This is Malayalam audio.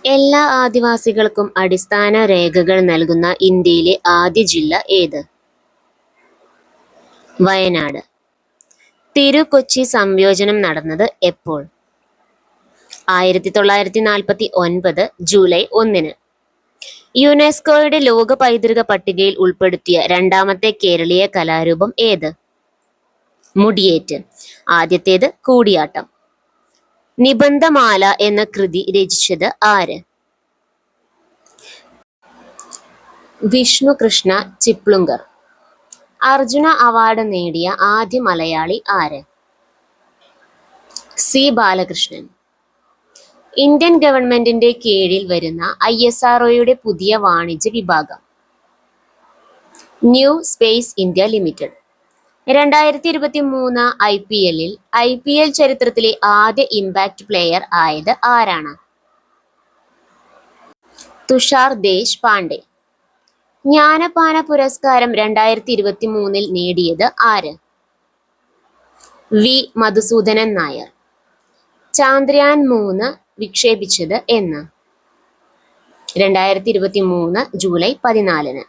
എല്ലാ ആദിവാസികൾക്കും അടിസ്ഥാന രേഖകൾ നൽകുന്ന ഇന്ത്യയിലെ ആദ്യ ജില്ല ഏത്? വയനാട്. തിരു-കൊച്ചി സംയോജനം നടന്നത് എപ്പോൾ? 1949 ജൂലൈ 1-ന്. യുനെസ്കോയുടെ ലോക പൈതൃക പട്ടികയിൽ ഉൾപ്പെടുത്തിയ രണ്ടാമത്തെ കേരളീയ കലാരൂപം ഏത്? മുടിയേറ്റ്. ആദ്യത്തേത് കൂടിയാട്ടം. നിബന്ധമാല എന്ന കൃതി രചിച്ചത് ആര്? വിഷ്ണുകൃഷ്ണ ചിപ്ലുങ്കർ. അർജുന അവാർഡ് നേടിയ ആദ്യ മലയാളി ആര്? സി ബാലകൃഷ്ണൻ. ഇന്ത്യൻ ഗവൺമെന്റിന്റെ കീഴിൽ വരുന്ന ISROയുടെ പുതിയ വാണിജ്യ വിഭാഗം? New space India limited. 2023 IPL-ൽ IPL ചരിത്രത്തിലെ ആദ്യ ഇമ്പാക്ട് പ്ലെയർ ആയത് ആരാണ്? തുഷാർ ദേശ് പാണ്ഡെ. ജ്ഞാനപാന പുരസ്കാരം 2023-ൽ നേടിയത് ആര്? വി മധുസൂദനൻ നായർ. ചാന്ദ്രയാൻ 3 വിക്ഷേപിച്ചത് എന്ന്? 2023 ജൂലൈ 14-ന്.